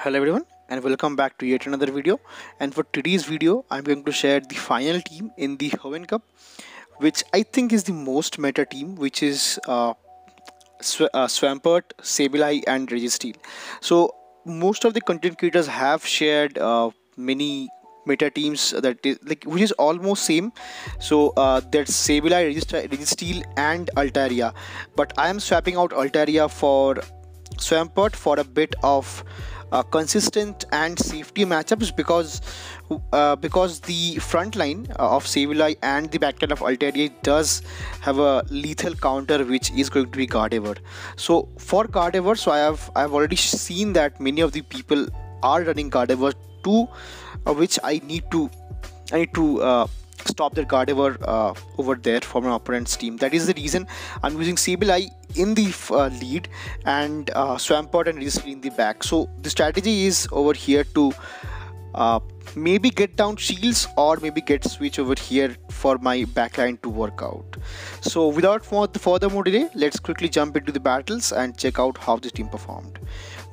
Hello everyone and welcome back to yet another video. And for today's video I'm going to share the final team in the Hoenn Cup, which I think is the most meta team, which is Swampert, Sableye and Registeel. So most of the content creators have shared many meta teams that is like which is almost same. So that's Sableye, Registeel and Altaria, but I am swapping out Altaria for Swampert for a bit of consistent and safety matchups because the front line of Sableye and the back line of Altaria does have a lethal counter, which is going to be Gardevoir. So for Gardevoir, so I've already seen that many of the people are running Gardevoir too, which I need to stop their Gardevoir over there for my opponent's team. That is the reason I'm using Sableye in the lead and Swampert and Registeel in the back. So the strategy is over here to maybe get down shields or maybe get switch over here for my backline to work out. So without further more delay, let's quickly jump into the battles and check out how this team performed.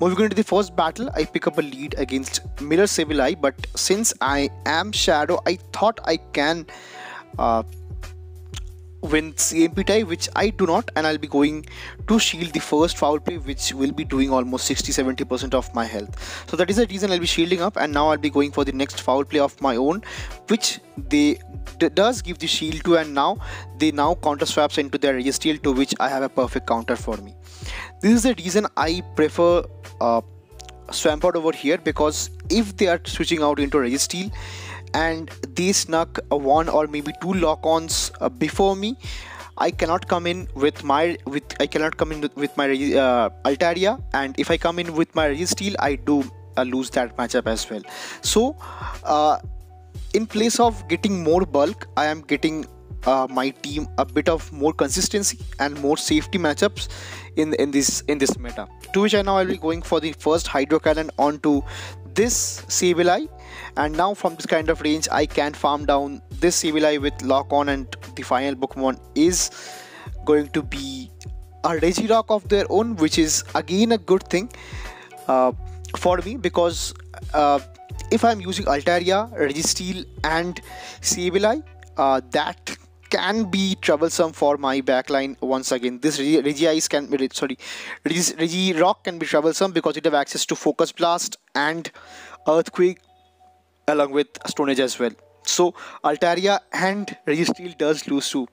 Moving into the first battle, I pick up a lead against Mirror Sableye, but since I am Shadow, I thought I can win CMP tie, which I do not, and I'll be going to shield the first foul play, which will be doing almost 60-70% of my health. So that is the reason I'll be shielding up, and now I'll be going for the next foul play of my own, which they does give the shield to, and now they counter swaps into their Registeel, to which I have a perfect counter for me. This is the reason I prefer Swampert over here, because if they are switching out into Registeel and they snuck a one or maybe two lock-ons before me, I cannot come in with my Altaria, and if I come in with my Registeel, I do lose that matchup as well. So in place of getting more bulk, I am getting my team a bit of more consistency and more safety matchups in this meta, to which I now will be going for the first Hydro Cannon onto this Sableye, and now from this kind of range I can farm down this Sableye with lock on, and the final Pokemon is going to be a Regirock of their own, which is again a good thing for me, because if I'm using Altaria, Registeel and Sableye, that can be troublesome for my backline. Once again, this Regirock can be troublesome because it have access to Focus Blast and Earthquake along with Stone Edge as well. So Altaria and Registeel does lose to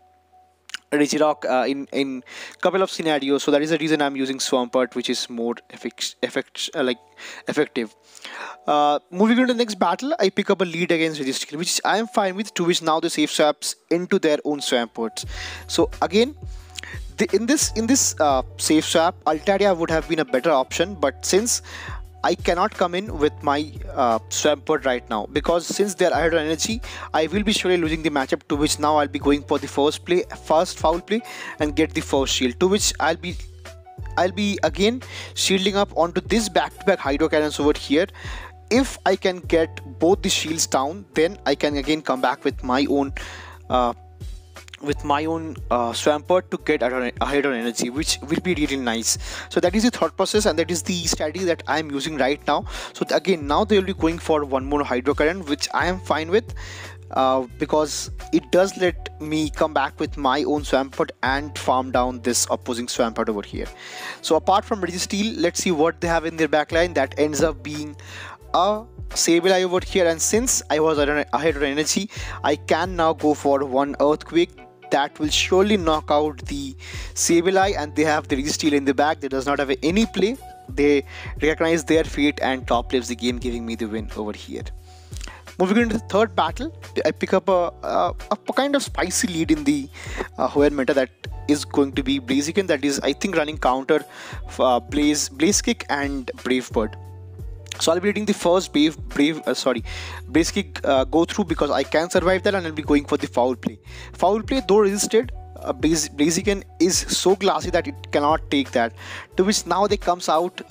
Regirock in couple of scenarios. So that is the reason I'm using Swampert, which is more effective. Moving on to the next battle, I pick up a lead against Registeel, which I am fine with, to which now they save swaps into their own Swamperts. So again, in this save swap, Altaria would have been a better option, but since I cannot come in with my Swampert right now, because since they are ahead on energy, I will be surely losing the matchup, to which now I'll be going for the first foul play and get the first shield, to which I'll be again shielding up onto this back-to-back Hydro Cannons over here. If I can get both the shields down, then I can again come back with my own Swampert to get ahead on energy, which will be really nice. So that is the thought process, and that is the strategy that I am using right now. So again, now they will be going for one more Hydro Cannon, which I am fine with, because it does let me come back with my own Swampert and farm down this opposing Swampert over here. So apart from Registeel, let's see what they have in their backline. That ends up being a Sableye over here, and since I was ahead on energy, I can now go for one Earthquake. That will surely knock out the Sableye, and they have the Registeel in the back. They does not have any play. They recognize their fate and top lives the game, giving me the win over here. Moving into the third battle, I pick up a kind of spicy lead in the Hoenn meta, that is going to be Blaziken, that is I think running counter Blaze Kick and Brave Bird. So I'll be reading the first Blaze Kick go through, because I can survive that, and I'll be going for the foul play. Foul play, though resisted, Blaziken is so glassy that it cannot take that, to which now they comes out.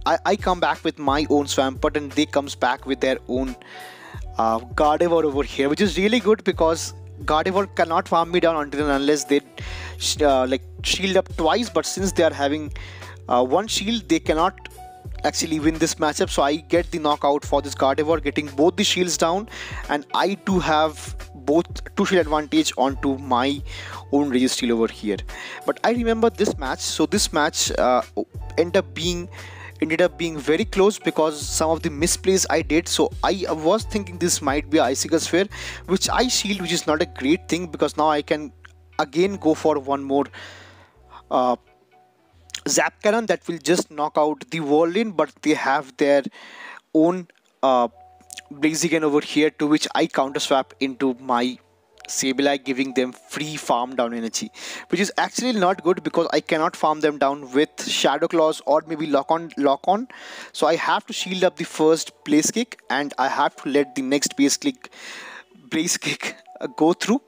I come back with my own Swampert, and they comes back with their own Gardevoir over here, which is really good, because Gardevoir cannot farm me down until and unless they shield up twice, but since they are having one shield, they cannot actually win this matchup. So I get the knockout for this Gardevoir, getting both the shields down, and I do have both 2 shield advantage onto my own Registeel over here. But I remember this match, so this match ended up being very close because some of the misplays I did. So I was thinking this might be Icicle Sphere, which I shield, which is not a great thing because now I can again go for one more Zap Cannon that will just knock out the Whirlwind, but they have their own Blaziken over here, to which I counter swap into my Sableye, giving them free farm down energy, which is actually not good because I cannot farm them down with Shadow Claws or maybe lock on. So I have to shield up the first Blaze Kick and I have to let the next Blaze Kick go through,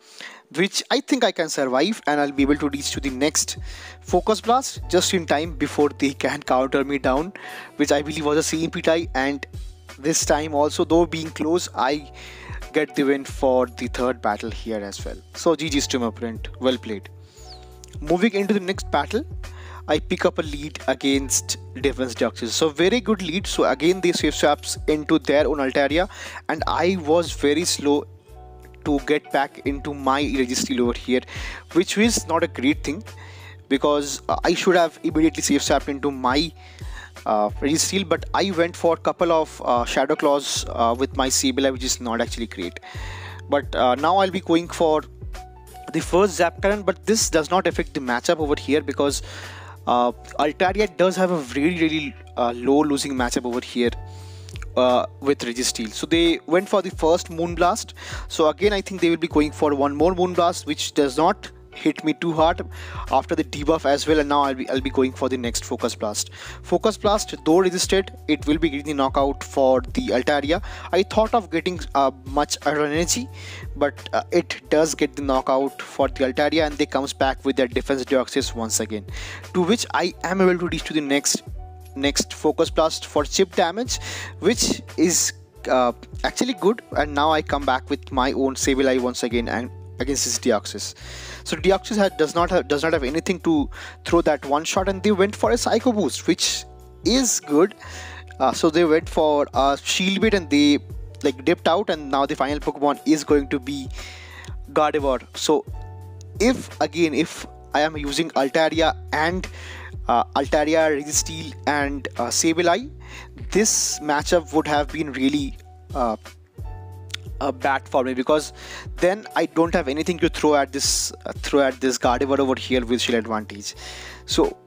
which I think I can survive, and I'll be able to reach to the next Focus Blast just in time before they can counter me down, which I believe was a CMP tie. And this time also, though being close, I get the win for the third battle here as well. So GG's to my opponent, well played. Moving into the next battle, I pick up a lead against Defense Deoxys. So very good lead. So again they save swaps into their own Altaria, and I was very slow to get back into my Registeel over here, which is not a great thing because I should have immediately save swapped into my Registeel, but I went for a couple of Shadow Claws with my Sableye, which is not actually great. But now I'll be going for the first Zap Cannon, but this does not affect the matchup over here because Altaria does have a really low losing matchup over here with Registeel. So they went for the first Moonblast. So again I think they will be going for one more Moonblast, which does not hit me too hard after the debuff as well, and now I'll be going for the next Focus Blast. Focus Blast, though resisted, it will be getting the knockout for the Altaria. I thought of getting much energy, but it does get the knockout for the Altaria, and they comes back with their Defense Deoxys once again, to which I am able to reach to the next Focus Blast for chip damage, which is actually good. And now I come back with my own Sableye once again and against this Deoxys. So Deoxys does not have anything to throw that one shot, and they went for a Psycho Boost, which is good. So they went for a Shield Bait and they like dipped out, and now the final Pokemon is going to be Gardevoir. So if I am using Altaria and Altaria, Registeel and Sableye, this matchup would have been really bad for me because then I don't have anything to throw at this Gardevoir over here with shield advantage. So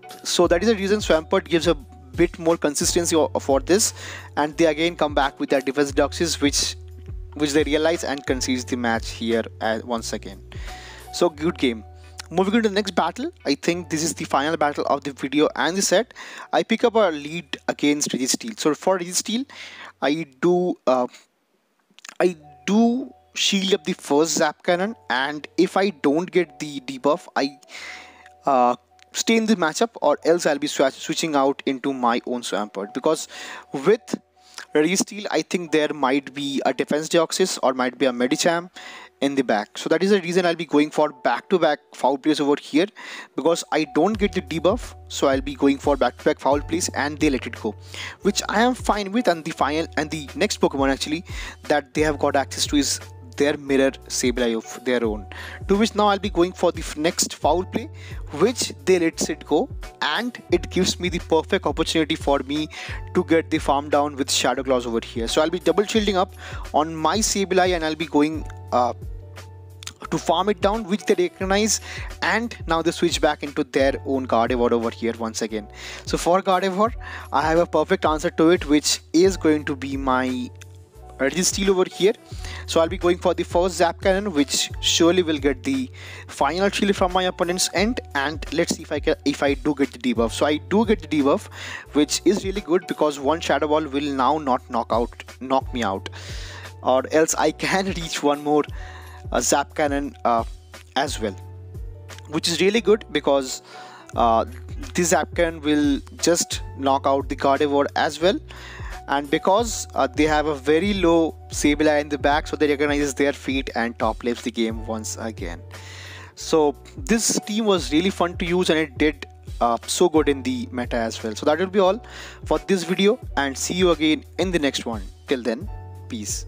that is the reason Swampert gives a bit more consistency for this, and they again come back with their Defense Deoxys, which they realize and concedes the match here once again. So good game. Moving on to the next battle, I think this is the final battle of the video and the set. I pick up a lead against Registeel. So for Registeel, I do shield up the first Zap Cannon, and if I don't get the debuff, I stay in the matchup, or else I'll be switching out into my own Swampert, because with Registeel I think there might be a Defense Deoxys or might be a Medicham in the back. So that is the reason I'll be going for back-to-back foul plays over here, because I don't get the debuff. So I'll be going for back-to-back foul plays and they let it go, which I am fine with. And the next Pokemon actually that they have got access to is their mirror Sableye of their own, to which now I'll be going for the next foul play, which they lets it go, and it gives me the perfect opportunity for me to get the farm down with Shadow Claws over here. So I'll be double shielding up on my Sableye and I'll be going to farm it down, which they recognize, and now they switch back into their own Gardevoir over here once again. So for Gardevoir, I have a perfect answer to it, which is going to be my Registeel over here. So I'll be going for the first Zap Cannon, which surely will get the final shield from my opponent's end, and let's see if I do get the debuff. So I do get the debuff, which is really good because one Shadow Ball will now not knock me out, or else I can reach one more Zap Cannon as well, which is really good because this Zap Cannon will just knock out the Gardevoir as well. And because they have a very low Sableye in the back, so they recognize their feet and top left the game once again. So this team was really fun to use, and it did so good in the meta as well. So that will be all for this video, and see you again in the next one. Till then, peace.